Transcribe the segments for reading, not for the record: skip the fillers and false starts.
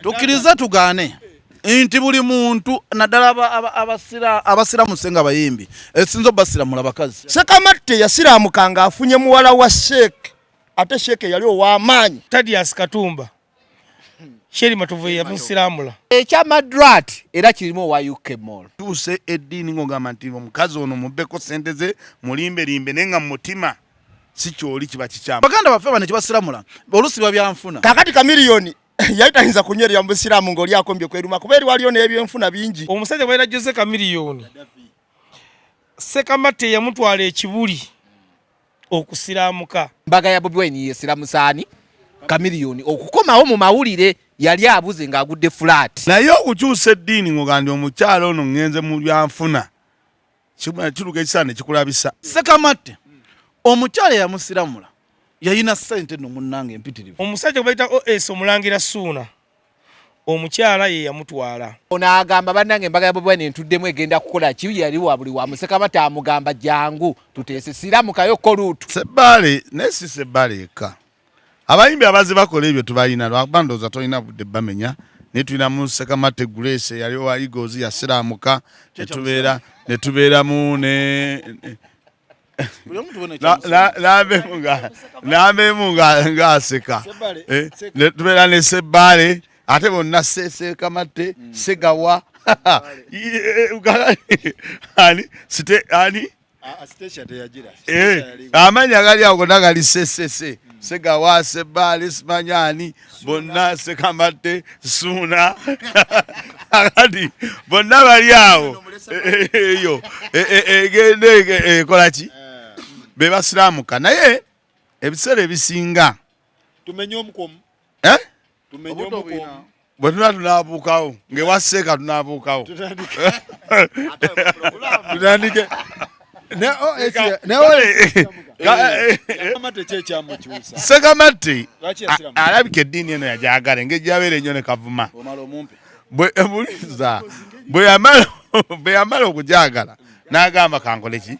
Tukiriza tugane inti buli muntu naddala Abasilamuse Nebabivamu esinzo Abasilamule abakazi. Sekamatte yasiramukanga afunye muwala wa Sheikh ate Sheikh yali ow'amaanyi. Tadias Katumba Sheri Matuvu ya Musilamula ekya Madrat era kirimo wa UK Mall. Tuse edini ngogamba nti omukazi ono mubbeko sente ze mulimbe nenga mutima si kyoli kiba kikyama. Baganda baffe bane kibasiramula olusi babyanfuna. Kakati kamiliyoni yayitayinza kunyerera mu Busiramu ng'oli akombye kweruma kuba eri waliyo n'ebyenfuna bingi. Omusajja bwera Jose kamiliyoni Sekamatte yamutwala ekibuli okusiramuka. Mbaga ya Bobi Wine yesiramusani kamiliyoni okukomawo mu mawulire yali abuze ng'agudde flat. Naye okukyusa eddiini ng'ogambye omukyalo ono ngenze mu byanfuna kiruka ekisane kikulabisa. Sekamatte omukyalo yamusiramula yayina sente no munnange empitirivu. Omusajja bayita OS omulangira Suuna omukyala ye yamutwala. Ono agamba bannange embaga ya Bobi Wine entuddemu egenda kukola ki yali wabuli wa Sekamatte amugamba jangu tuteese siramukayo kolutu. Sebbale nesi sebbale eka. Abayimbi abazi bakola ebyo tubayina lwabandoza tolina budde bamenya ne tulina mu Sekamatte Grace yali wa Eagles yasiramuka netubeera mu ne Nabe munga aseka netubeera ne Sebbale ate bonna Sekamatte Segawa ani site ani amanya gali ago nagali sesese Segawa Sebbale Simanyani bonna Sekamatte Suuna akadi bonna bali awo eyo egende kolaki be basiramuka naye ebiseera ebisinga tumenye omukomu tumenye omukomu bwe tunabuukawo ngewaseeka tunabuukawo tutandike Sekamatte alabika eddiini eno yajagala engeri yabeera ennyo ne kavuma bwe yamala okujagala n'agamba kankole ki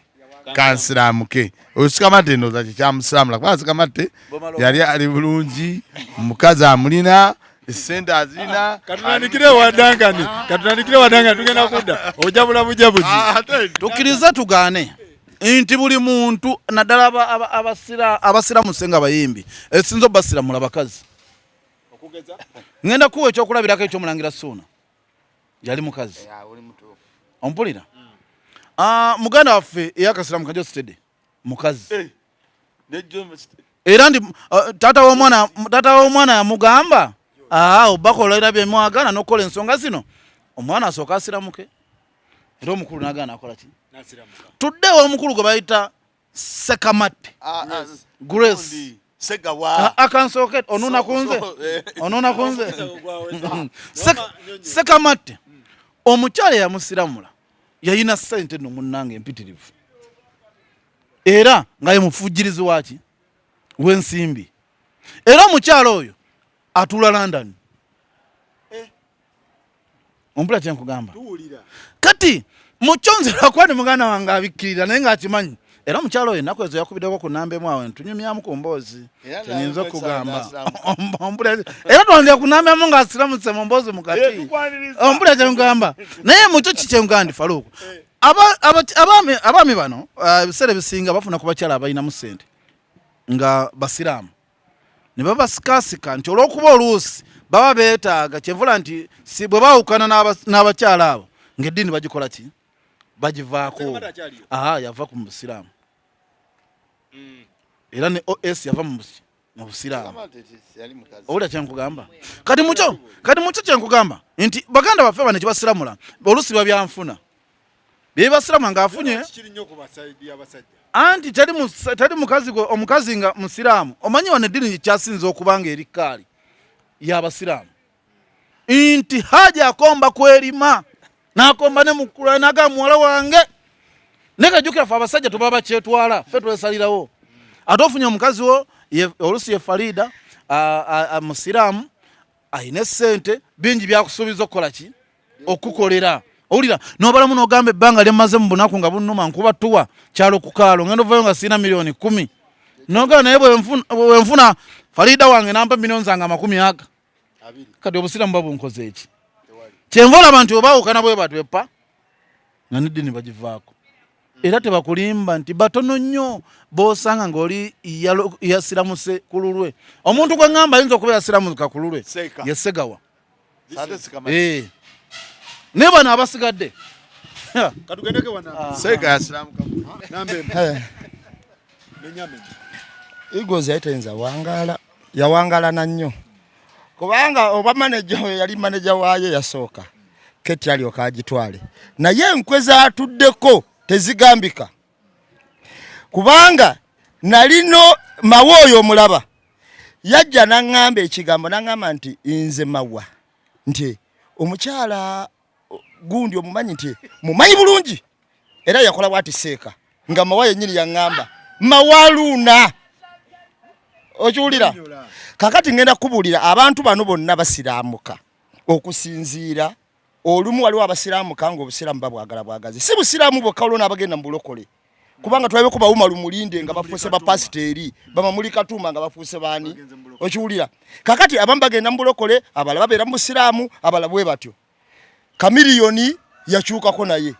kansiramuke. Sekamatte ndowooza kikyamusiramula kubanga Sekamatte yali ali bulungi omukazi amulina sente azina. Katutandikire wadangani tugenda kudda ojabula bujabuzi. Tukiriza tugane inti buli muntu naddala Abasilamuse Nebabivamu esinzo Abasilamule abakazi. Ngenda kuwa ekyokulabirako ekyomulangira Suuna yali mukazi ompulira muganda waffe eyakasilamu kajo stede mukazi era ndi tata w'omwana yamugamba obakola era byemwagana n'okola ensonga zino omwana asooka asiramuke era omukulu n'agaana akola ki tuddewo omukulu gwe bayita Sekamatte Grace akansooke onuna kunze Sekamatte omukyala yamusiramula yayina sente no munnange empitirivu era nga ye mufujirizi waki w'ensimbi era omukyala oyo atula London. Ompula kyenkugamba kati mukyonzera kwani muganda wange abikkirira naye ng'akimanyi era omukyala oyo ennaku ezo yakubiddeko ku namba emu awo ntunyumyamu ku mboozi kyenyinza okugamba era twandya kunamyamu ng'asiramutse mu mboozi mukati ompula kyenkugamba naye mukyo kikyenkugandi Faluku abaami bano ebiseera ebisinga bafuna ku bakyala abalinamu sente nga basiraamu ne babasikasika nti olw'okuba oluusi baba beetaaga kyenvula nti si bwe bawukana n'abakyala abo ng'eddiini bagikola ki bagivaako. Yava ku Busiraamu era ne OS yava mu Busiraamu. Owulira kyenkugamba kati mukyo kyenkugamba nti baganda baffe bane kibasiramula olusi babyanfuna byebasiramula ng'afunye anti tali omukazi nga musiraamu omanyi wano eddiini kyasinza okubanga eri kaali y'Abasiraamu nti haja akomba kwerima n'akomba ne mukula naga muwala wange nekajukira ffe abasajja tuba bakyetwala ffe twesalirawo ate ofunye omukazi wo olusi ye Farida musiraamu ayina sente bingi byakusuubiza okukola ki okukolera. Owulira n'obalamu n'ogamba ebbanga lyemmaze mu bunaku nga bunnuma nkuba tuwa kyalo ku kaalo ngenda ovayo nga sirina miliyoni 10 n'ogamba naye bwe nfuna Farida wange nampa miliyoni zange 50 kati obusiramu babunkoze eki kyenvola abantu obawukana bwe batwepa nga n'eddiini bagivaako era tebakulimba nti batono nnyo bosanga ng'oli yasiramuse ku lulwe omuntu gwe ŋŋamba ayinza okuba yasiramuka ku lulwe ye Segawa naye bano abasigadde Eagles yaitenza yawangala na nnyo kubanga oba manager we yali manager waayo yasooka Keti alyoka agitwale naye enkwe zaatuddeko tezigambika kubanga nalino Mawoyo omulaba yajja n'aŋŋamba ekigambo n'aŋŋamba nti nze Mawa nti omukyala gundi omumanyi nti mumanyi bulungi era yakola bwati Seeka nga Mawa yennyini yaŋŋamba Mawaluna okiwulira kakati ngenda kubuulira abantu bano bonna basiraamuka okusinziira olumu waliwo abasiraamuka nga obusiraamu babwagala bwagazi si busiraamu bwokka olwo n'abagenda mu bulokole kubanga twalabeko bawuma lumulinde nga bafuuse bapasiteeri bamamuli Katumba nga bafuuse baani okiwulira kakati abamu bagenda mu bulokole abalala babeera mu busiraamu abalala bwe batyo Kamiliyoni yakyukako naye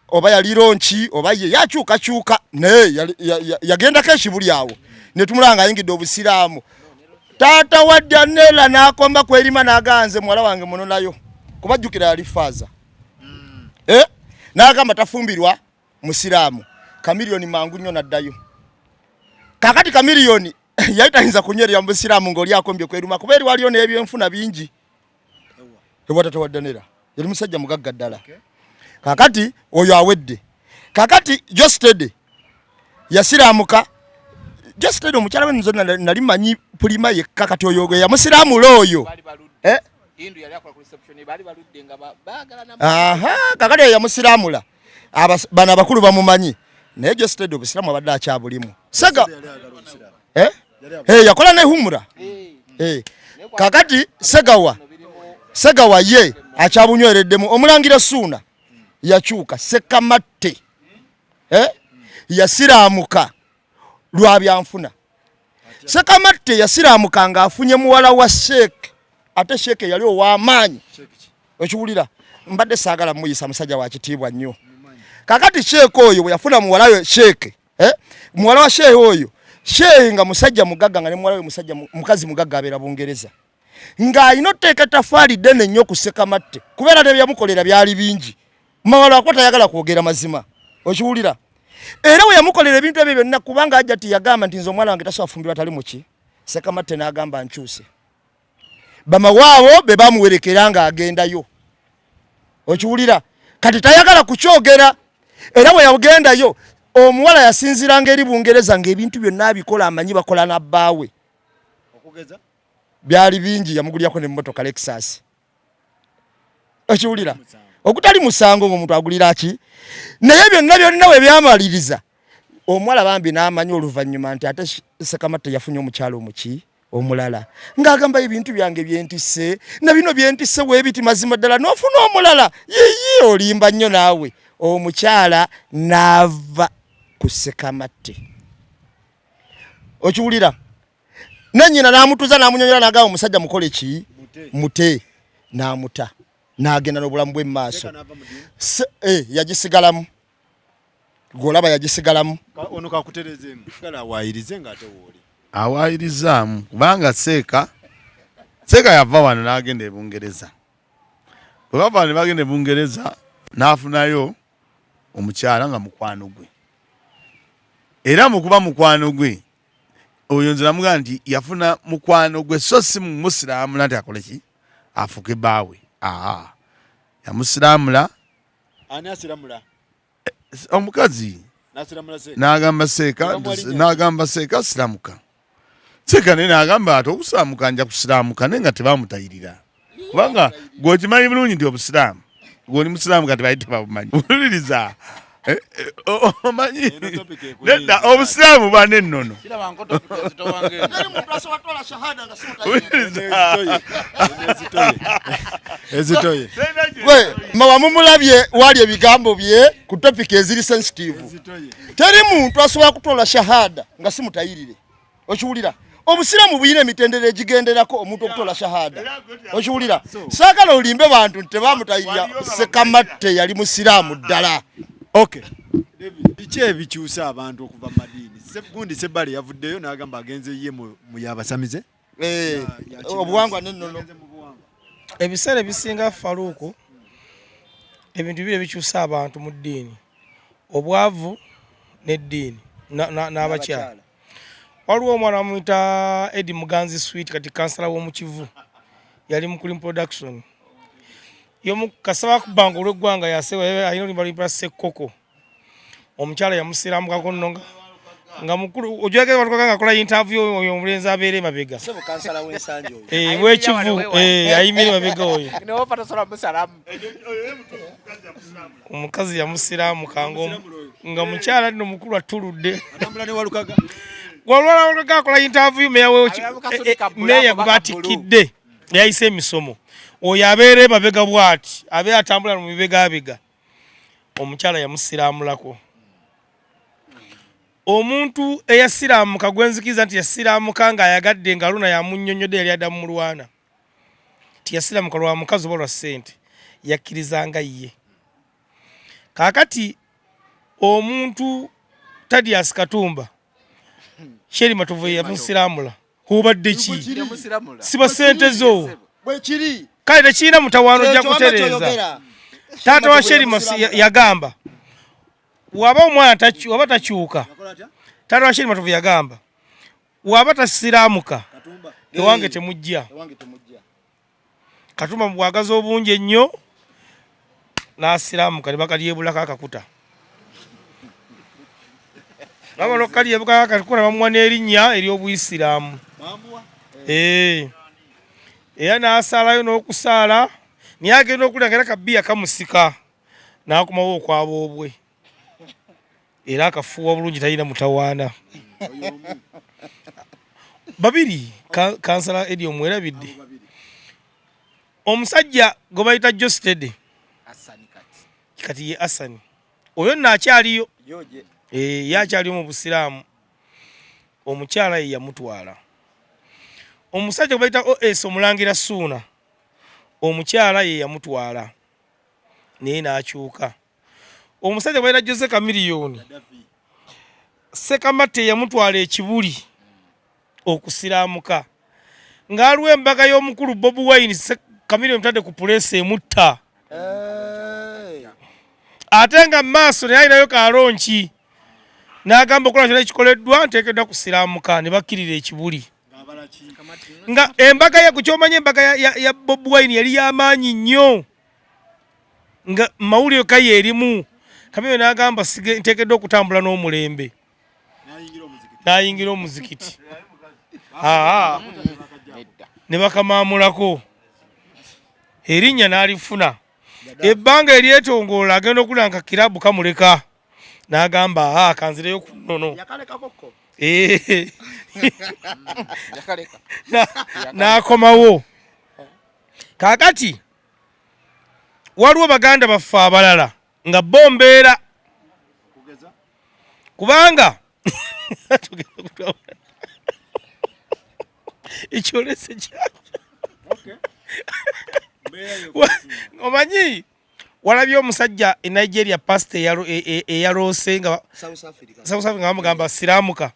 oba yali ronki oba ye yakyukakyuka naye yagendako ekibuli awo ne tumulanga ayingidde obusiraamu taata wa Daniela n'akomba kwerima n'aganze muwala wange muno nayo kubajjukira yali faaza n'agamba tafumbirwa musiraamu Kamiliyoni mangu nnyo naddayo kakati Kamiliyoni yali tayinza kunywerera mu busiraamu ng'oli akombye kweruma kuba eri waliyo n'ebyenfuna bingi ewa taata wa Daniela yali musajja mugagga ddala kakati oyo awedde kakati Jostede yasiraamuka Jostede omukyala we nzo nali manyi pulima yekka kati oyo gwe yamusiraamu looyo kakati yamusiraamula bano abakulu bamumanyi naye Jostede obusiraamu abadde akyabulimu yakola nehumura kakati Segawa ye akyabunywereddemu omulangira Suuna yakyuka Sekamatte yasiraamuka lwa byanfuna Sekamatte yasiraamuka ng'afunye muwala wa Sheeke ate Sheeke yali ow'amaanyi okiwulira mbadde saagala muyisa musajja wa kitiibwa nnyo kakati Sheeke oyo bwe yafuna muwala we Sheeke muwala wa Sheeke oyo Sheeke nga musajja mugagga nga ne muwala we musajja mukazi mugagga abeera Bungereza ng'alina otteeka ettafaali ddene nnyo ku Sekamatte kubeera ne byamukolera byali bingi mawala wako tayagala kwogera mazima okiwulira era we yamukolera ebintu ebyo byonna kubanga ajja ati yagamba nti nze omwana wange tasobola tali muki Sekamatte n'agamba nkyuse bamawaabo be bamuwerekera ng'agendayo okiwulira kati tayagala kukyogera era bwe yagendayo omuwala yasinziranga eri Bungereza ng'ebintu byonna abikola amanyi bakola na bbaawe okugeza byali bingi yamugulyako n'emmotoka Lexus okiwulira okutali musango ng'omuntu agulira ki naye byonna we byamaliriza omuwala bambi n'amanyi oluvannyuma nti ate Sekamatte yafunye omukyalo omuki omulala ng'agamba ebintu byange byentisse na bino byentisse weebiti mazima ddala n'ofuna omulala yiyi olimba nnyo naawe omukyala n'ava ku Sekamatte okiwulira nennyina n'amutuza n'amunyonyola n'agamba omusajja mukole ki mute n'amuta n'agenda n'obulamu bwe maaso yagisigalamu golaba yagisigalamu ono kakuterezemu kala waayirize ng'ate wooli awaayirizaamu kubanga Seeka yava wano n'agenda e Bungereza bwe bava ne bagenda e Bungereza n'afunayo omukyala nga mukwano gwe era mu kuba mukwano gwe oyo nze namugamba nti yafuna mukwano gwe so si musiraamu nati akole ki afuke bbaawe yamusiraamula ani asiramula omukazi nasiramula se n'agamba Seeka siramuka Seeka naye n'agamba ati obusiraamuka nja kusiraamuka naye nga tebamutayirira kubanga gweokimanyi bulungi nti obusiraamu gw'oli musiraamu kati baali tebabumanyi buliriza omanyi nedda obusiraamu bwa n'ennono ezitoye we mawa mumulabye wali ebigambo bye ku topic eziri sensitive teri muntu asobola kutola shahada nga simutayirire okiwulira obusiramu buyina emitendera egigenderako omuntu okutola shahada okiwulira saagala olimbe bantu nti tebamutayira sekamatte yali musiraamu ddala. Okay. Biki ebikyusa abantu okuva madiini? Gundi Sebbali yavuddeyo n'agamba agenze ye mu Abasamize. Obuwangwa n'ennono. Ebiseera ebisinga Faruku ebintu bibiri ebikyusa abantu mu ddiini. Obwavu n'eddiini n'abakyala. Waliwo omwana amuyita Eddie Muganzi Sweet kati kansala w'omu Kivu. Yali mu Kulim Production. Yomu kasaba kubanga olw'eggwanga yasewa ayina olimba limpala Ssekoko. Omukyala yamusiraamukako nno nga mukulu ojjage watu kanga akola interview oyo omulenzi abeere mabega. Sebo kansala w'ensanja oyo. W'Ekivu ayimire mabega oyo. Newo pata sola musalamu. Omukazi yamusiraamuka nga mukyala nno mukulu atuludde. Atambula ne Walukaga. Walwala akola interview meya gwatikidde yayise emisomo. Oyo abeere mabega bwati abe atambula mu bibegabega. Omukyala yamusiraamulako. Omuntu eyasiraamuka gwenzikiza nti yasiraamuka nga ayagadde nga luna yamunnyonnyodde yali adda mu mulwana. Tiyasiraamuka lwa mukazi oba lwa ssente yakkirizanga ye. Kaakati omuntu Tadias Katumba Sheri Matovu yamusiraamula hubadde ki? Siba ssente zo. Bwekiri. Kale tekiina mutawaano ojja kutereeza. Taata wa Sheri yagamba waba omwana takyuka. Taata wa Sheri Matovu yagamba waba tasiraamuka ewange temujja. Katumba bwagaza obungi ennyo n'asiraamuka ne bakalyebulako akakuta. Bamala kalyebuka akakuta bamuwa n'erinnya ery'Obuyisiraamu. Era n'asaalayo n'okusaala naye agenda okulya ngera kabbiya kamusika n'akomawo okwaba obwe. Era akafuuwa bulungi talina mutawaana. Babiri kansala Eddie omwerabidde. Omusajja gwe bayita Jostede kati ye Asani oyo naakyaliyo yakyaliyo mu Busiraamu. Omukyala ye yamutwala. Omusajja gwe bayita OS omulangira Suuna omukyala ye yamutwala naye n'akyuka. Omusajja gwe bayita Jose Kamiliyoni Sekamatte yamutwala ekibuli okusiraamuka ng'aliwo embaga y'omukulu Bobi Wine Kamiliyoni mutadde ku puleesi emutta. Ate nga maaso naye alinayo kalonki n'agamba okola kyonna ekikoleddwa nteekeddwa kusiraamuka ne bakkirira ekibuli. Nga embaga ye kukyomanya embaga ya Bobi Wine yali y'amaanyi nnyo nga mawulire kaye erimu. Kamiliyoni n'agamba nteekeddwa okutambula n'omulembe n'ayingira omuzikiti. Ne bakamaamulako erinnya n'alifuna. Ebbanga eryetongoola agenda okulanga kirabu kamuleka n'agamba kanzireyo ku nnono. N'akomawo. Kaakati waliwo baganda baffe abalala nga bo mbeera kubanga ekyolese kyakyo omanyi walabye omusajja e Nigeria pastor eyaloose nga South Africa bamugamba siraamuka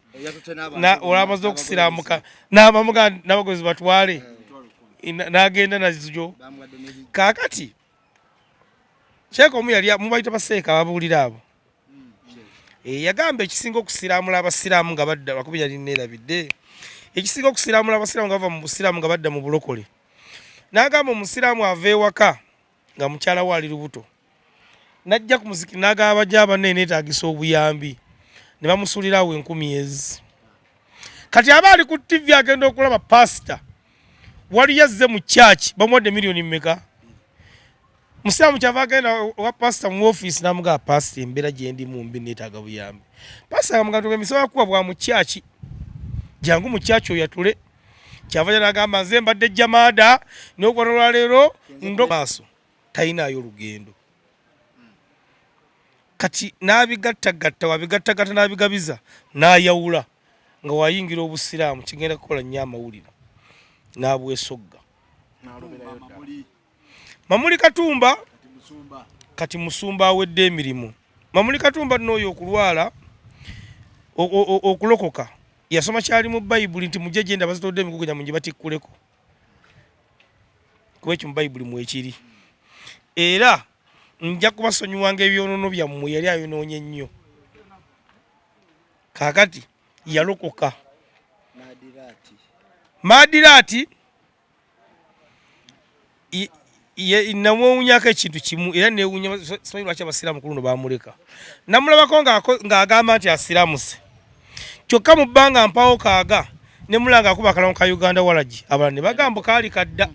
olamaze okusiraamuka n'abagozi batwale n'agenda nazo. Kaakati Sheekh omu yali mubayita baseeka ababuulira abo yagamba ekisinga okusiraamula abasiraamu nga badda wakubi yali neerabidde ekisinga okusiraamula abasiraamu nga bava mu busiraamu nga badda mu bulokole. N'agamba omusiraamu ava ewaka nga mukyala we ali lubuto n'ajja ku muziki n'agamba bajja banne neetaagisa obuyambi ne bamusuulirawo 10,000. Kati aba ali ku TV agenda okulaba pasita wali yazze mu church bamuwadde miliyoni mmeka. Musiraamu kyava agenda wa pasita mu ofiisi n'amugamba pasita embeera gye ndimu mbi neetaaga buyambi. Pasita agamugamba emisobola kuba bwa mu church jangu mu church oyo yatule. Kyava n'agamba nze mbadde jamaada n'okuva n'olwaleero ndo maaso talinayo olugendo. Kati n'abigattagatta wabigattagatta n'abigabiza n'ayawula nga wayingira obusiraamu kigenda kukola nnyo amawulire n'abwesogga. Mamuli Katumba kati musumba awedde emirimu. Mamuli Katumba n'oyo okulwala okulokoka yasoma kyali mu Bayibuli nti mujje genda bazitodde emigugu gyammwe gye batikkuleko kuba ekyo mu Bayibuli mwekiri. Era nja kubasonyiwanga ebyonono byammwe yali ayonoonye nnyo. Kaakati yalokoka. Madirati namwewunyako ekintu kimu era newunya simanyi lwaki abasiraamu ku luno bamuleka. Namulabako ng'agamba nti asiramuse. Kyokka mu bbanga mpawo kaaga ne mulanga akuba akalamu ka Uganda Walagi abalala ne bagamba kaali kadda.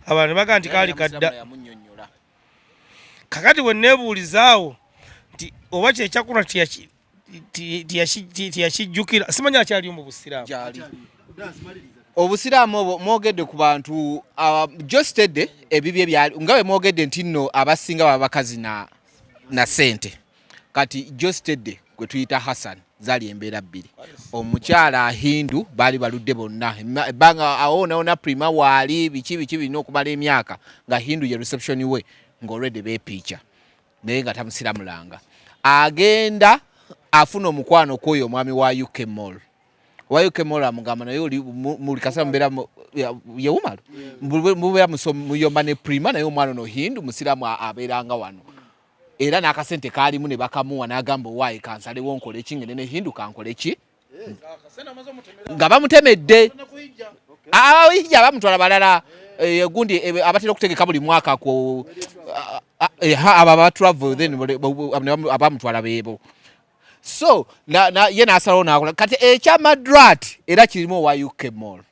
Abalala ne bagamba nti kaali kadda. Kakati bwe neebuulizaawo nti oba kyekyakuna tiyakijjukira simanyi akyali mu busiraamu. Obusiraamu obwo mwogedde ku bantu jostedde ebibye byali nga bwe mwogedde nti nno abasinga baba bakazi na sente. Kati jostedde gwe tuyita Hassan zali embeera bbiri. Omukyala Hindu baali baludde bonna ebbanga awona prima waali biki birina okumala emyaka nga Hindu ye reception we ng'olwedde beepiica naye nga tamusiramulanga. Agenda afuna omukwano kwoyo omwami wa UK Mall. Wa UK Mall amugamba naye oli muli kasera mbeera yewumalu mubeera muyomba ne prima naye omwana ono Hindu musiramu abeeranga wano. Era n'akasente kaalimu ne bakamuwa n'agamba owaayi kansalewo nkole eki ngende ne Hindu kankole ki nga bamutemedde abahijja bamutwala balala gundi abatera okutegeka buli mwaka ku aba ba travel then abamutwala beebo. So ye n'asalawo n'akola kati ekya Madrat era kirimu wa UK Mall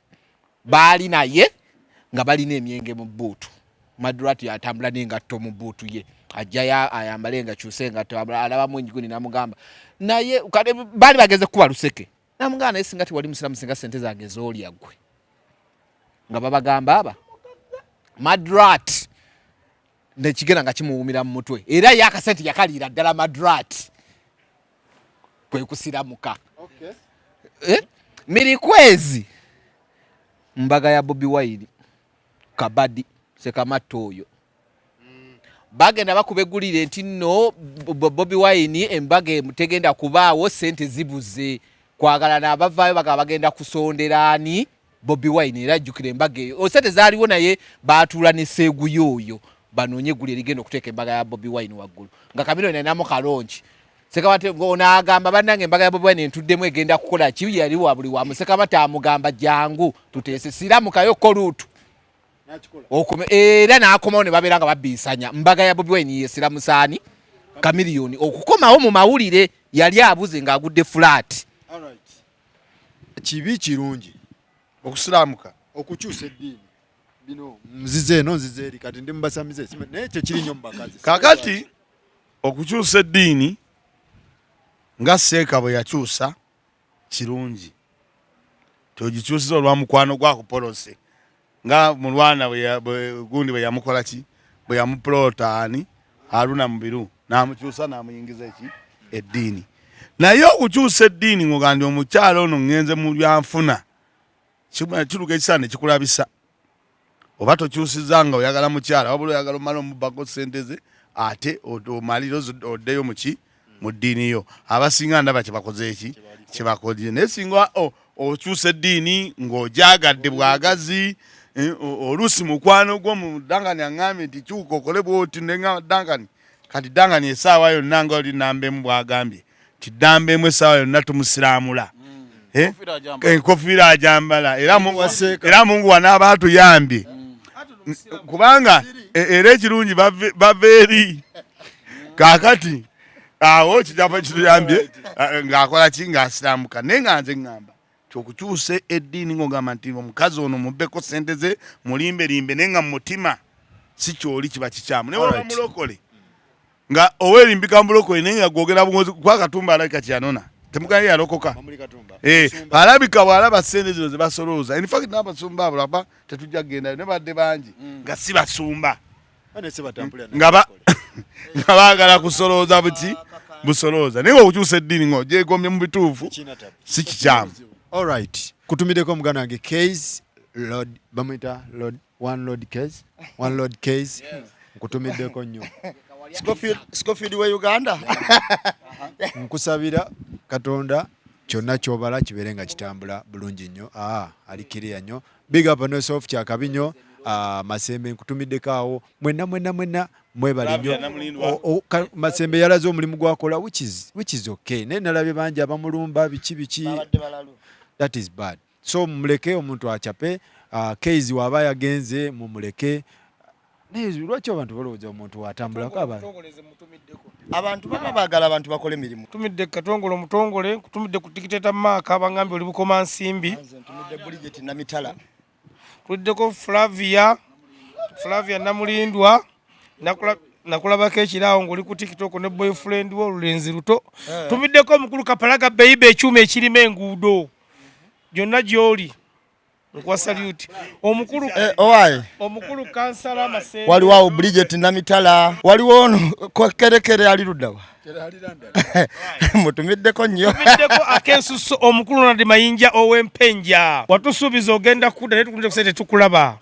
baali naye nga balina emyenge mu bbuutu. Madrat yatambula n'engatto mu bbuutu ye ajjayo ayambale engakyuse engatto alabamu enjiguni n'amugamba naye baali bageze kuba luseke n'amugamba naye singa tiwali musiramu singa sente zange zoolya ggwe nga babagamba aba Madrat nekigenda nga kimuwumira mu mutwe era ye akasente yakaliira ddala Madrat kwe kusiramuka. Mirikwezi mbaga ya Bobi Wine Kabadi Sekamatto oyo bagenda bakubegulire nti nno Bobi Wine embaga tegenda kubaawo sente zibuze kwagala n'abavaayo bagenda kusonderaani Bobi Wine era ajjukira embaga eyo sente zaaliwo naye baatuula ne seeguyo oyo banoonye eggulu erigenda okuteeka embaga ya Bobi Wine waggulu nga Kamiro nainamu kalongi. Sekabate ng'onaagamba bannange embaga ya Bobi Wine entuddemu egenda kukola ki yali wa buli wamu. Sekabate amugamba jangu tuteese siramukayo koluutu era n'akomawo ne babeera nga babbiisanya mbaga ya Bobi Wine yesiramusaani Kamiliyoni okukomawo mu mawulire yali abuze ng'agudde fulaati. Kibi kirungi okusiramuka okukyusa eddiini bino nzize eno nzize eri kati ndi mubasamize naye kye kiri nnyo mu bakazi. Kakati okukyusa eddiini nga Seeka bwe yakyusa kirungi togikyusiza olwa mukwano gwakupolose nga mulwana gundi bwe yamukola ki bwe yamupulootaani Haruna Mubiru n'amukyusa n'amuyingiza eki eddiini. Naye okukyusa eddiini ng'ogambye omukyala ono ngenze mu byanfuna kiruka ekisaana ekikulabisa oba tokyusiza nga oyagala mukyala wabula oyagala omala omubbako ssente ze ate omalire oddeyo muki mu ddiini yo. Abasinga ndaba kyebakoze eki kyebakoze naye singa okyusa eddiini ng'ojagadde bwagazi oluusi mukwano gwo mu Dangani aŋŋambye nti kyuka okole bwoti neŋŋamba Dangani kati Dangani essaawa yonna nga oli Nambemu bwagambye ti Nambemu essaawa yonna tumusiraamula enkofiira ajambala era Mungu wanaaba atuyambye kubanga era ekirungi bava eri kaakati awo kijapa kituyambye ng'akola ki ng'asiramuka. Naye nga nze ŋŋamba kyokukyusa eddiini ng'ogamba nti omukazi ono mubbeko ssente ze mulimberimbe naye nga mu mutima si kyoli kiba kikyamu. Naye oba mulokole nga owerimbika mulokole naye nga gwogera buŋozi kwa Katumba alabika kyanona temugaye yalokoka alabika bw'alaba ssente zino ze basolooza in fact n'abasumba abo laba tetujja kgendayo ne badde bangi nga si basumba nga baagala kusolooza buki busoloza naye okukyusa eddiini ngo gyegomye mu bituufu si kikyamu. All right. Kutumiddeko muganda wange Case Lord bamuyita Lord one Lord Case. Nkutumiddeko nnyo. Scofield we Uganda. Nkusabira Katonda kyonna kyobala kibeere nga kitambula bulungi nnyo. Alikiriya nnyo. Big up on yourself kyakabi nnyo. Masembe nkutumiddeko awo mwenna mwebale nnyo. Masembe yalaze omulimu gwakola which is okay. Naye nalabye bangi abamulumba biki. That is bad. So muleke omuntu achape. Case waba yagenze mumuleke. Naye lwaki abantu balowooza omuntu watambulako abantu baba baagala abantu bakole emirimu. Tumidde Katongole omutongole, kutumidde ku tikiteta Maaka abangambi oli bukoma nsimbi. Tumidde Bridget Namitala. Tuliddeko Flavia Namulindwa, nakulabako ekiraawo ng'oli ku TikTok ne boyfriend wo Lulenzi Luto. Tumiddeko omukulu Kapalaga Bayiba ekyuma ekirima enguudo. Gyonna gy'oli. Nkwa salute. Omukulu Kansala Masembe. Waliwo Bridget Namitala. Waliwo ono Kerekere ali luddawa. Mutumiddeko nnyo. Tumiddeko Akensuso omukulu Nadi Mayinja ow'Empenja. Watusuubiza ogenda kudda naye tukunze kusente tukulaba.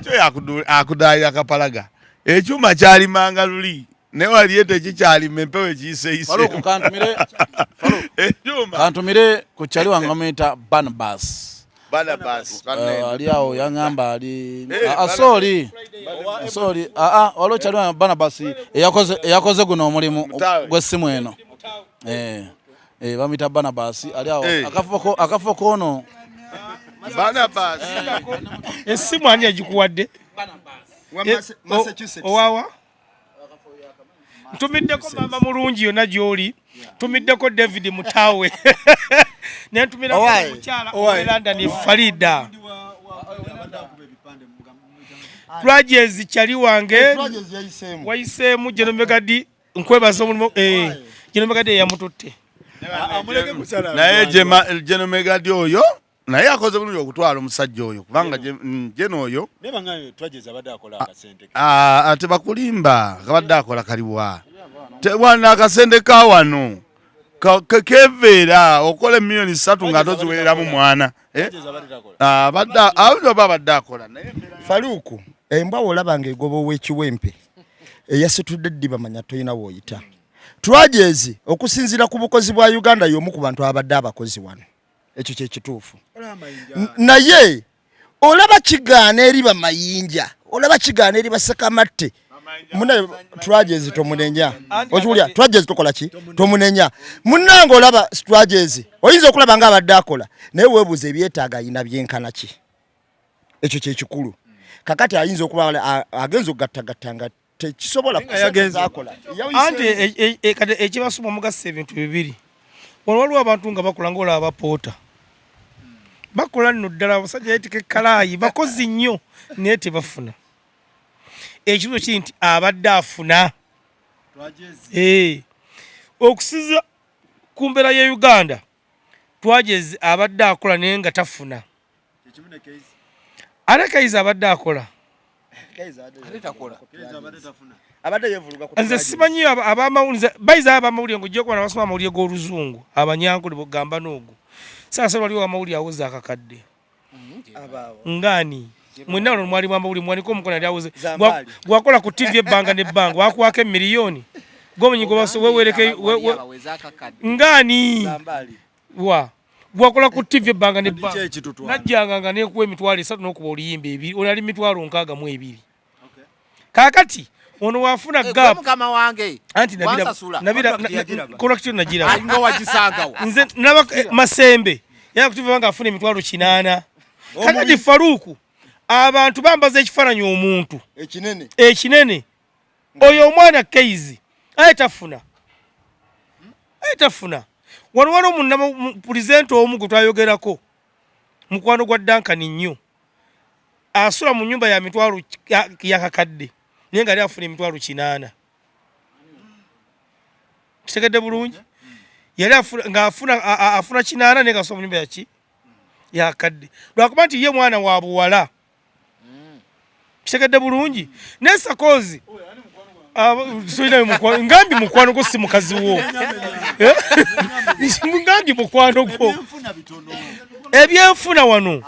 Akudaaya Kapalaga ekyuma kyalimanga luli naye waliyo tekikyalima empewo ekiyiseyise. Kantumire ku kyali wange bamuyita Barnabas. Ali awo yangamba ali sorry waliwo kyali wange Barnabas eyakoze guno omulimu gw'essimu eno. Bamuyita Barnabas ali awo akafo kono. Barnabas essimu ani yagikuwadde? Owawa? Tumiddeko mama mulungi yonna gy'oli. Tumiddeko David Mutawe. Ne ntumirako omukyala London Farida. Twajezi kyali wange wayiseemu Jeno Megadi nkwebaza omulimu Jeno Megadi yamututte. Naye Jeno Megadi oyo naye akoze bulungi okutwala omusajja oyo kubanga Jeno oyo ate bakulimba kabadde akola kaliwa tebwana akasente ka wano keveera okola emiliyoni 3 nga toziwereramu mwana badde akola. Faluku embwa olaba ng'egoba ow'ekiwempe eyasitudde eddiba manya toyina w'oyita. Twajezi okusinziira ku bukozi bwa Uganda y'omu ku bantu abadde abakozi wano. Ekyo kye kituufu. Naye olaba kigaana eri bamayinja, olaba kigaana eri basakamatte. Muna Twajezi tomunenya. Okiwulya Twajezi tokola ki? Tomunenya. Munnange olaba Twajezi oyinza okulaba nga abadde akola naye weebuuza ebyetaaga ayina byenkana ki? Ekyo kye kikulu. Kakati ayinza okuba agenza okugattagatta nga tekisobola kugenza akola. Anti kati ekibasoma omugasa ebintu bibiri. Waliwo abantu nga bakola ng'olaba poota. Bakola nno ddala abasajja yeetike kalaayi bakozi nnyo naye tebafuna. Ekibuzo kiri nti abadde afuna. Okusiza ku mbeera ya Uganda Twajezi abadde akola naye nga tafuna. Ate Kaiza abadde akola. Nze simanyi abamawulire bayiza abamawulire ng'ojja kuba nabasoma amawulire g'oluzungu abanyankole bogamba n'ogwo. Sasa waliwo amawulire awoze akakadde. Ngani mwenna ono mwali mwamawulire mwaniko omukono yali awoze gwakola ku TV ebbanga n'ebbanga wakuwako emiliyoni gomenyi wewereke ngani gwakola ku TV ebbanga n'ebbanga najjanga nga nekuwa emitwalo 3 n'okuba oluyimba 2 olali mitwalo 62. Kakati ono wafuna gap mukama wange anti nabira correction nagira ngo wagisanga nze naba Masembe yakutuva banga afuna emitwalo 8. Kakati Faruku abantu bambaza ekifaananyi omuntu ekinene oyo omwana Keizi ayitafuna wano munna presenter omu gwe twayogerako mukwano gwa Duncan nnyo asula mu nyumba ya mitwalo yakakadde naye nga ali afuna emitwalo 8. Kitegedde bulungi yali afuna 8 naye nga asula mu nyumba yaki yakadde lwakuba nti ye mwana wa buwala. Kitegedde bulungi nesakozi ngambi mukwano go si mukazi wo Mungambye mukwano gwo. Ebyenfuna wano.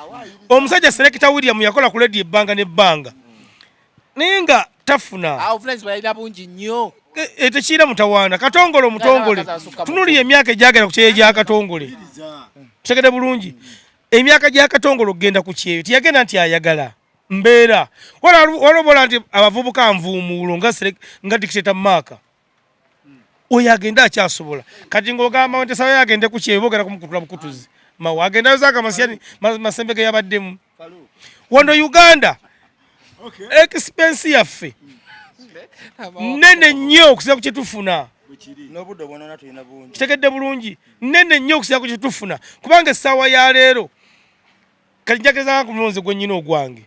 Omusajja Selekta William yakola ku radio ebbanga n'ebbanga. Ninga tafuna. Friends bayina bungi nnyo. Tekiira mutawaana. Katongole omutongole. Tunuli emyaka egyagala ku kyeyo gya Katongole. Tegede bulungi. Emyaka gya Katongole ogenda ku kyeyo. Tiyagenda nti ayagala. Mbeera. Walobola nti abavubuka nvuumuulo nga dictator Maka. Oyo agenda akyasobola. Kati ng'ogamba nti sawa yagende ku kyeyo boogera kumukutula bukutuzi. Mawa agenda yozaaka masiyani masembe ge yabaddemu. Wano Uganda. Expense yaffe. Nene nnyo okusinga ku kye tufuna. N'obudde bwonna tulina bungi. Kitegedde bulungi. Nene nnyo okusinga ku kye tufuna. Kubanga essaawa ya leero kati njageza ku mulonzi gwe nnyina ogwange.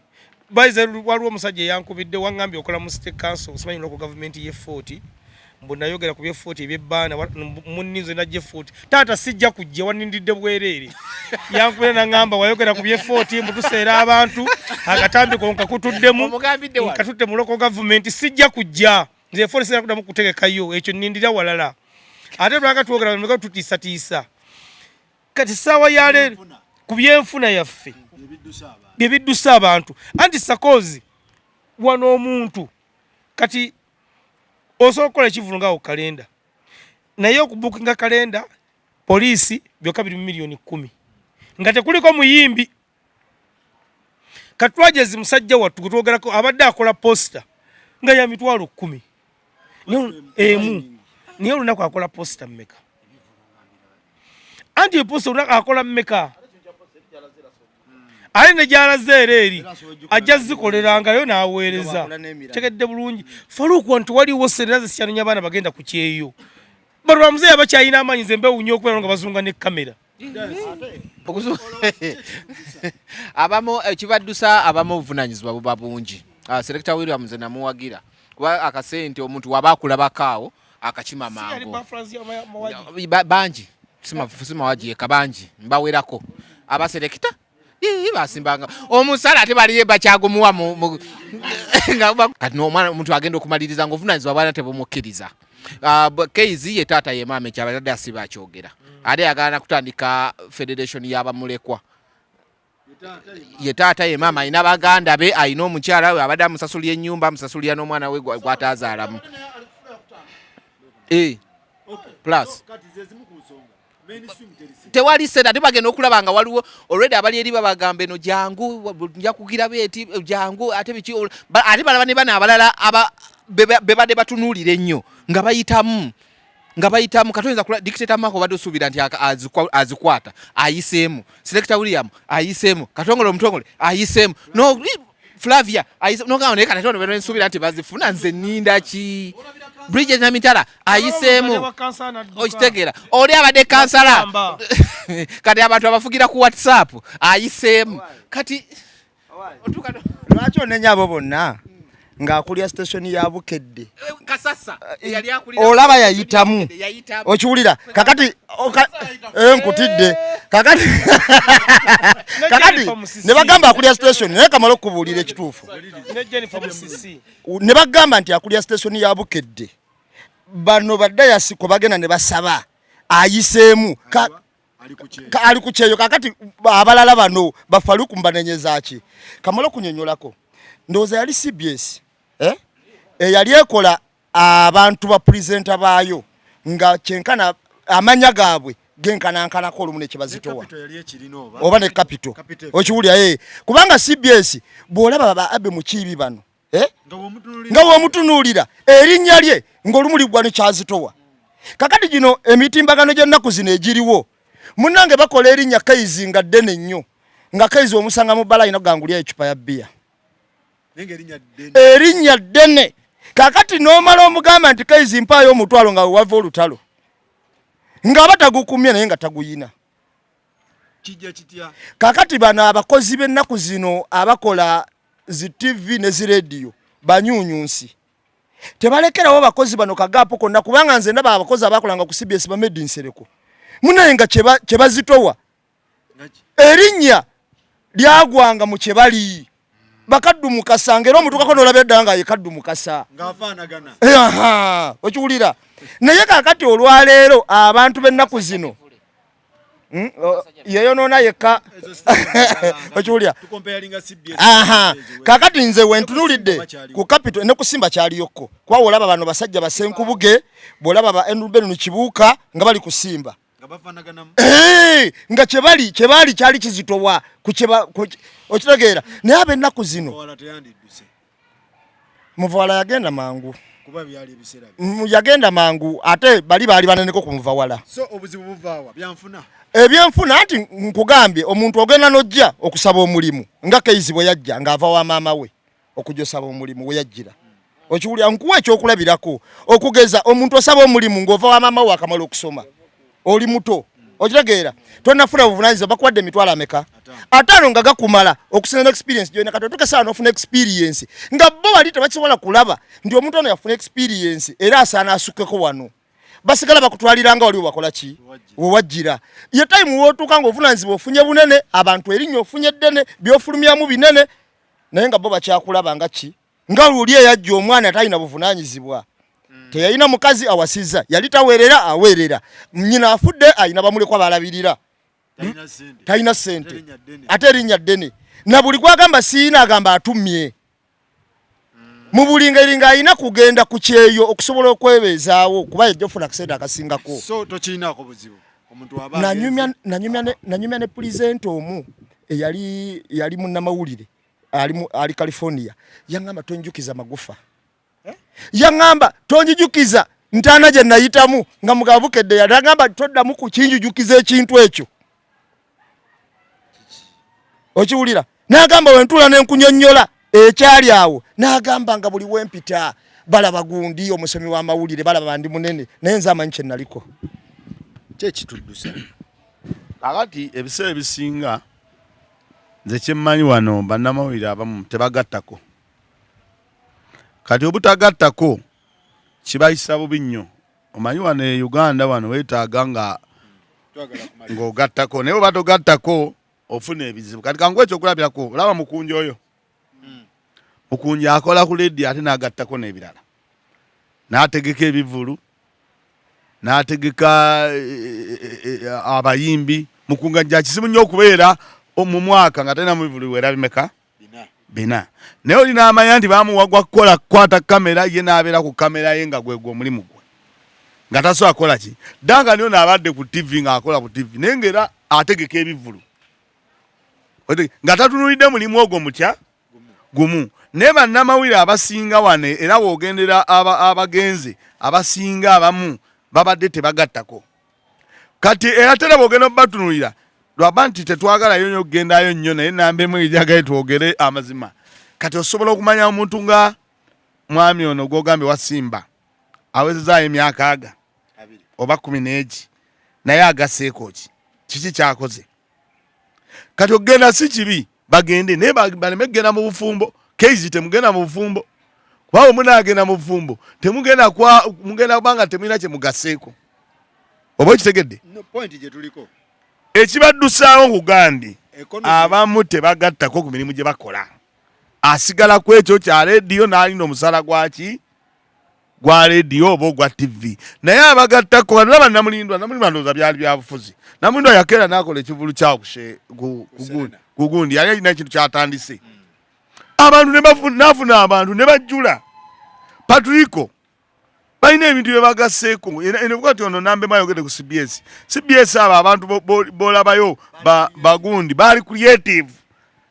Baize waliwo omusajja eyankubidde waŋŋambye okola mu state council simanyi local government ye 40. Mbu nayogera ku bye 40 ebyebbaana munnizo najje 40. Taata sijja kujja wanindidde bwereere. Yankubira n'aŋŋamba wayogera ku bye 40 mbu tuseera abantu akatambi konka kutuddemu. Katutte mu local government sijja kujja. Nze 40 sijja kuddamu kutegekayo ekyo nnindira walala. Ate lwanga twogera nga tutiisatiisa. Kati ssaawa ya leero ku byenfuna yaffe. Bibiddusa abantu. Anti sakozi wano omuntu kati osobola okukola ekivulu ngaawo kalenda. Naye okubukinga kalenda poliisi byokka biri mu miliyoni 10. Nga tekuliko muyimbi. Katwajezi musajja wattu gutwogerako abadde akola posta nga ya mitwalo 10. Niye olunaku akola posta mmeka. Anti posta olunaku akola mmeka. Ali ne gyalaze eri ajja zikolerangayo n'aweereza. Tegedde bulungi. Faluku nti waliwo ssenera zikyanunya abaana bagenda ku kyeyo. Barwa muzeeyi abakyayina amaanyi nze mbewunya okubeera nga bazunga ne kamera. Abamu ekibaddusa abamu obuvunaanyizibwa buba bungi. Selekta William nze namuwagira. Kuba akasente omuntu waba akulabakaawo akakima mangu. Bangi. Sima wagieka bangi. Mbawerako. Abaselekta basimbanga omusala ate baliye bakyagumuwa kati n'omwana omuntu agenda okumaliriza ng'ovunaanyizibwa bwana tebumukkiriza. Keizi ye taata ye maama ekyabadde asiba akyogera. Ate yagaana kutandika federation y'abamulekwa. Ye taata ye maama alina baganda be, alina omukyala we abadde amusasulira ennyumba, amusasulira n'omwana we gw'ataazaalamu. Plus tewali sena tebagenda okulaba nga waliwo already abali eri babagamba eno jangu nja kugira beti jangu ate biki ate balaba ne bana abalala bebadde batunuulira ennyo nga bayitamu katonza kula dictator Mako badde osuubira nti azikwata ayiseemu Selekta William ayiseemu Katongole omutongole ayiseemu no Flavia ayiseemu no gaone kana tono beno nsuubira nti bazifuna nze ninda ki Bridget Namitala ayiseemu okitegera oli abadde kansala kati abantu abafugira ku WhatsApp ayiseemu kati lwaki onenya abo bonna ng'akulya station ya Bukedde kasasa yali akulira olaba yayitamu okiwulira kakati nkutidde kakati ne bagamba akulya station naye kamala okubuulira ekituufu ne bagamba nti akulya station ya Bukedde bano baddayasi ko bagenda ne basaba ayiseemu ali ku kyeyo kakati abalala bano bafaluku mbanenyeza ki kamala okunyonyolako ndowooza yali CBS yali ekola abantu ba presenter baayo nga kyenkana amanya gaabwe genkanankanako olumu ne kyebazitowa oba ne capital okiwulira kubanga CBS bw'olaba ba abe mukiibi bano nga womutunuulira erinnya lye ng'olumu ligwa ne kyazitowa kakati gino emitimbagano gy'ennaku zino egiriwo munnange bakola erinnya Kaizi nga ddene nnyo nga Kaizi omusanga mu bbala alina kugangulya ecupa ya bbiya erinnya ddene kakati n'omala omugamba nti Kaizi mpaayo omutwalo nga wava olutalo ng'aba tagukumye naye nga taguyina kakati bano abakozi b'ennaku zino abakola zi TV ne zi radio banyunyunsi tebalekerawo bakozi bano kagaapo konna kubanga nze ndaba abakozi abakolanga ku CBS ba made in Sereko munaye nga kyebazitowa erinnya lyagwanga mu kyebali bakaddu mukasa ngero omutukako n'olabye ddala nga ye kaddu mukasa ng'afaanagana okiwulira naye kakati olwaleero abantu b'ennaku zino yeyonoona yekka okiwulira kakati nze wentunulidde ku Capital ne ku Simba kyaliyokko kuba olaba bano basajja basenkubuge bwolaba ba Enubenu Kibuuka nga bali ku Simba nga kyebali kyali kizitobwa okitegeera naye ab'ennaku zino Muvawala yagenda mangu yagenda mangu ate bali baneneko ku Muvawala ebyenfuna ati nkugambye omuntu ogenda n'ojja okusaba omulimu nga Keizi bwe yajja ng'ava wa maama we okujosaba omulimu we yajjira okiwulira nkuwa ekyokulabirako okugeza omuntu osaba omulimu ng'ova wa maama we akamala okusoma oli muto okitegeera tonafuna buvunaanyizibwa bakuwadde emitwalo ameka 5 nga gakumala okusena experience gyona kati otuuke sawa n'ofuna experience nga bo bali tebakisobola kulaba nti omuntu ono yafuna experience era asaana asukkeko wano basigala bakutwaliranga wali wakola ki wewajjira ye time wootuuka ng'obuvunaanyizibwa ofunye bunene abantu erinnya ofunye ddene byofulumyamu binene naye nga bo bakyakulaba nga ki nga luli eyajja omwana talina buvunaanyizibwa teyalina mukazi awasiza yali taweerera aweerera nnyina afudde ayina bamulekwa balabirira talina ssente ate erinnya ddene na buli gwagamba siina agamba atumye mu buli ngeri ng'ayina kugenda ku kyeyo okusobola okwebeezaawo kuba yajja ofuna akasente akasingako so tokiinaako buzibu omuntu nanyumya ne pulezidenti omu yali munnamawulire ali California yaŋŋamba tonjukiza magufa yaŋŋamba tonjijukiza ntaana gye nayitamu nga mugabukedde yaŋŋamba toddamu kukinjujukiza ekintu ekyo okiwulira n'agamba wentuula n'enkunyonnyola ekyali awo n'agamba nga buli wempita balaba gundi omusomi w'amawulire balaba bandi munene naye nze amanyi kye naliko kyekituddusa kakati ebiseera ebisinga nze kyemmanyi wano bannamawulire abamu tebagattako kati obutagattako kibayisa bubi nnyo omanyi wano e Uganda wano weetaaga ng'ogattako naye oba togattako ofuna ebizibu kati kangu ekyokulabirako olaba mukunji oyo mukunji akola ku ledi ate n'agattako n'ebirala n'ategeka ebivulu n'ategeka abayimbi mukungajja kisimu nnyo okubeera mu mwaka nga talina mu bivulu wera bimeka bina naye olina amanya nti bamuwagwa kukola kukwata kamera ye n'abeera ku kamera ye nga gwegwa omulimu gwe nga tasobola kukola ki danga niyo n'abadde ku TV ng'akola ku TV naye ng'era ategeka ebivulu nga tatunulidde mulimu ogwo mutya gumu naye bannamawulire abasinga wane era bw'ogendera abagenzi abasinga abamu babadde tebagattako kati era tera bw'ogenda batunulira lwaba nti tetwagalayo nnyo okugendayo nnyo naye nambemu ejagaye twogere amazima kati osobola okumanya omuntu nga mwami ono gw'ogambye wa Simba awezezaayo emyaka aga oba 10 naye agaseeko ki kiki kyakoze kati okugenda si kibi bagende naye baleme kugenda mu bufumbo Keizi temugenda mu bufumbo kuba omunaagenda mu bufumbo temugenda kubanga temulina kye mugaseeko oba okitegedde point gye tuliko ekibaddusaawo Bugandi abamu tebagattako ku mirimu gye bakola asigala ku ekyo kya rediyo n'alina omusala gwaki gwa rediyo oba ogwa TV naye abagattako alaba namulindwa ndowooza byali byabufuzi namulindwa yakeera n'akola ekivulu kyawo ku gundi yali alina ekintu kyatandise abantu nafuna abantu ne bajjula Patrico balina ebintu bye bagaseeko eno bwati ono nambe mayogede ku CBS abo abantu bolabayo bagundi bali creative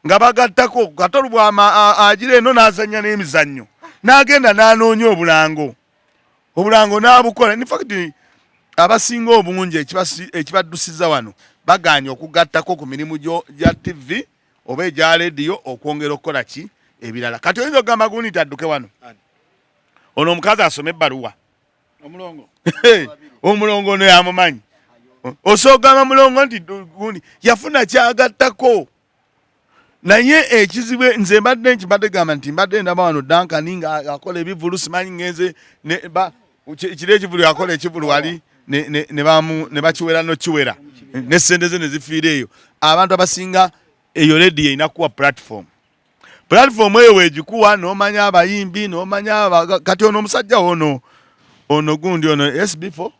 nga bagattako katolu bwama agira eno n'azanya n'emizannyo n'agenda n'anoonya obulango n'abukola in fact abasinga obungi ekibaddusiza wano baganye okugattako ku mirimu gya TV oba egya rediyo okwongera okukola ki ebirala kati oyinza okugamba gundi tadduke wano ono omukazi asoma ebbaluwa omulongo ono yamumanyi osogamba mulongo nti gundi yafuna kyagattako naye ekizibu nze mbadde gamba nti mbadde ndaba wano Dankani nga akola ebivulu simanyi ngenze kiri ekivulu akola ekivulu wali ne bakiwera nokiwera ne sente ze ne zifiira eyo abantu abasinga eyo rediyo inakuwa platform eyo wegikuwa n'omanya abayimbi n'omanya kati ono omusajja ono ono gundi ono SB4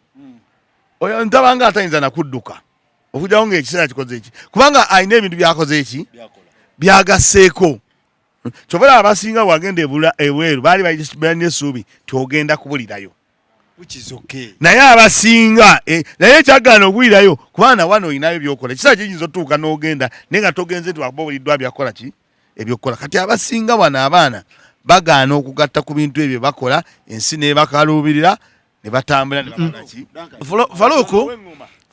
oyo ntabanga atayinza nakudduka okujjawo ng'ekiseera kikoze eki kubanga alina ebintu byakoze eki byagaseeko kyovera abasinga wagenda ebweru baali balina essuubi tyogenda kubulirayo naye abasinga naye ekyagaana okuwulirayo kubanga wano olinayo ebyokola ekiseera kiyinza otuuka n'ogenda naye nga togenze nti wabuliddwa byakola ki ebyokukola kati abasinga wano abaana bagaana okugatta ku bintu ebyo bakola ensi nebakaluubirira ne batambula ne bakola ki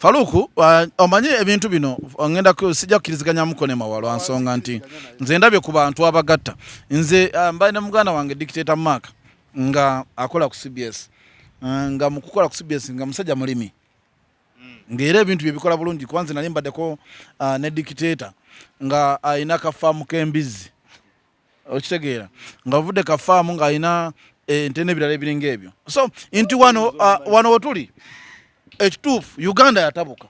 Faluku omanyi ebintu bino ngenda sijja kukkiriziganyaamuko ne Mawalo nsonga nti nze ndabye ku bantu abagatta nze mbaye ne muganda wange Dictator Mark nga akola ku CBS nga mukukola ku CBS nga musajja mulimi ng'era ebintu bye bikola bulungi kuba nze nali mbaddeko ne Dictator nga ayina kafaamu k'embizi okitegeera nga avudde kafaamu ng'ayina ente n'ebirala ebiringa ebyo so nti wano wetuli ekituufu Uganda yatabuka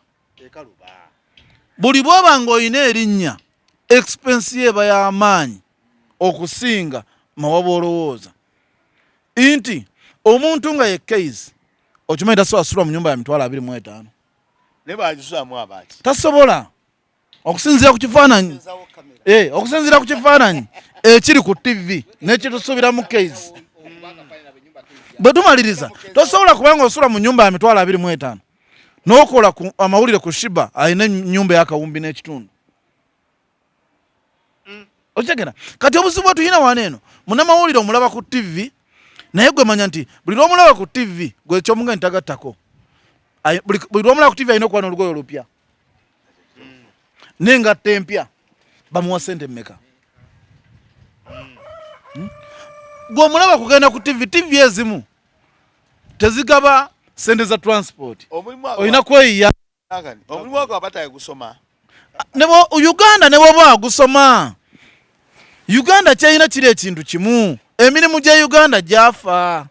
buli bw'oba ng'olina erinnya expense eba y'amaanyi okusinga mawaba olowooza nti omuntu nga ye case okimanyi tasobola kusula mu nyumba ya mitwalo 25 ne bagisulamu abaaki tasobola okusinziira ku kifaananyi okusinziira ku kifaananyi ekiri ku TV n'ekitusuubira mu case bwe tumaliriza tosobola kubanga osula mu nyumba ya mitwalo 25 n'okola amawulire ku Shiba alina nyumba y'akawumbi n'ekitundu okitegeera kati obuzibu bwe tuyina wano eno munnamawulire omulaba ku TV naye gwe manya nti buli lw'omulaba ku TV gwe ekyomuga ntagattako buli lw'omulaba ku TV alina okuba n'olugoye olupya n'engatta empya bamuwa sente mmeka gwe omulaba kugenda ku TV ezimu tezigaba sente za transport olina kweyiya omulimu ogwo abataye gusoma Uganda ne bwoba agusoma Uganda kyalina kiri ekintu kimu emirimu gya Uganda gyafa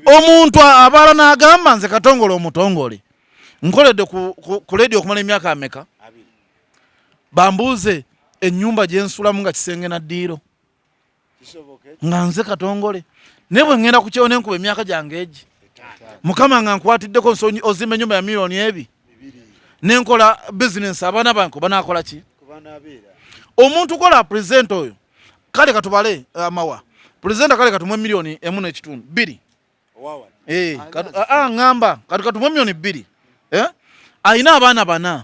omuntu abaala n'agamba nze katongole omutongole nkoledde ku leediyo okumala emyaka ameka bambuuze ennyumba gye nsulamu nga kisenge na ddiiro nga nze katongole naye bwe ngenda ku kyewo nenkuba emyaka gyange egi mukama nga nkwatiddeko ozimba ennyumba ya miliyoni 2 nenkola bizinensi abaana bange kuba nakola ki omuntu kola pulezidenti oyo kale katubale amawa pulezidenti kale katumwe miliyoni 1.2 ngamba kati katumwe miliyoni 2 ayina abaana 4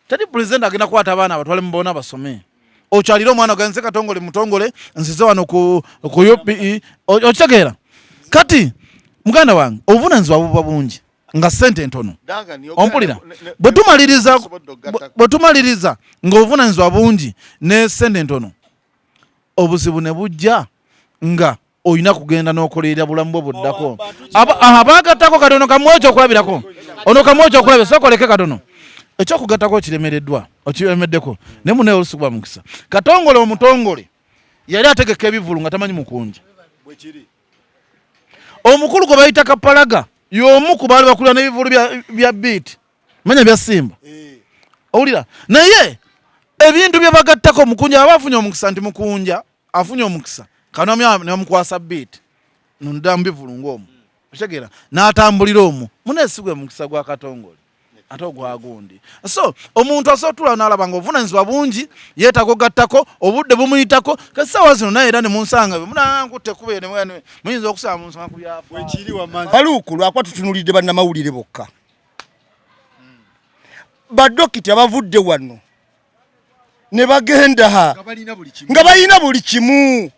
tadi pulezidenti agenda kwata abaana abatwale mubona basome okyalira omwana ganze katongole mutongole nsize wano ku UPE okitegeera kati muganda wange obuvunanyizibwa buba bungi nga sente ntono ompulira bwe tumaliriza ng'obuvunanyizibwa bungi ne sente ntono obuzibu ne bujja nga olina kugenda n'okolerera bulamu bwe buddako abaagattako katono kamwoki okulabirako ono kamwoki okulabira sokoleke katono ekyokugattako kiremereddwa okiremeddeko ne munaye olusugwa mukisa katongole omutongole yali ategeka ebivulu nga tamanyi mukunja omukulu gwe bayita kapalaga y'omu ku baali bakulira n'ebivulu bya biiti manya bya simba owulira naye ebintu bye bagattako mukunja aba afunye omukisa nti mukunja afunye omukisa kanomya nebamukwasa biiti nonda mbivulu ng'omu okitegeera n'atambulira omwo muneesigwe mukisa gwa katongole ate ogwagundi so omuntu asootula n'alaba nga obuvunanyizibwa bungi yeetaaga ogattako obudde bumuyitako kasaawa zino naye era ne munsanga bwe munankutte kubeere muyinza okusaba mu nsanga ku byafa Faluku lwakuba tutunulidde bannamawulire bokka badokita abavudde wano ne bagenda nga balina buli kimu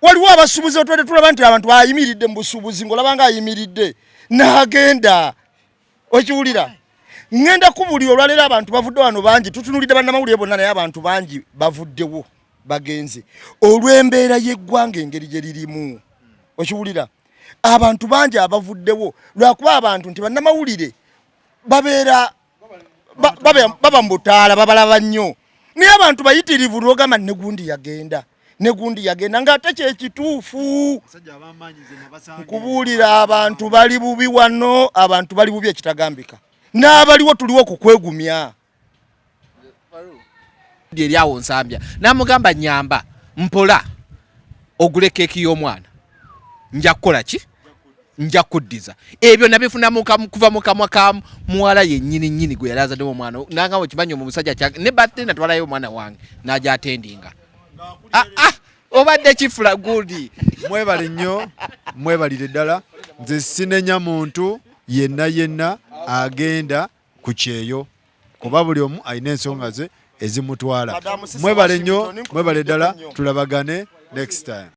waliwo abasuubuzi otwedde tulaba nti abantu ayimiridde mu busuubuzi ng'olaba nga ayimiridde n'agenda okiwulira ngenda kubuli olwaleero abantu bavudde wano bangi tutunulidde bannamawulire bonna naye abantu bangi bavuddewo bagenze olw'embeera y'eggwanga engeri gye lirimu okiwulira abantu bangi abavuddewo lwakuba abantu nti bannamawulire babeera baba mu butaala babalaba nnyo naye abantu bayitirivu n'ogamba negundi yagenda ng'ate kyekituufu nkubuulira abantu bali bubi wano abantu bali bubi ekitagambika n'abaliwo tuliwo okukwegumya eri awo nsambya namugamba nyamba mpola ogule keeki y'omwana nja kukola ki nja kuddiza ebyo nabifuna kuva mu kamwa ka muwala yennyini gwe yali azaddemu omwana nanga wekimanyi omusajja ne birthday natwalayo omwana wange n'aja atendinga obadde kifula gudi mwebale nnyo mwebalire ddala nze sinenya muntu yenna agenda ku kyeyo kuba buli omu alina ensonga ze ezimutwala mwebale nnyo mwebale ddala tulabagane next time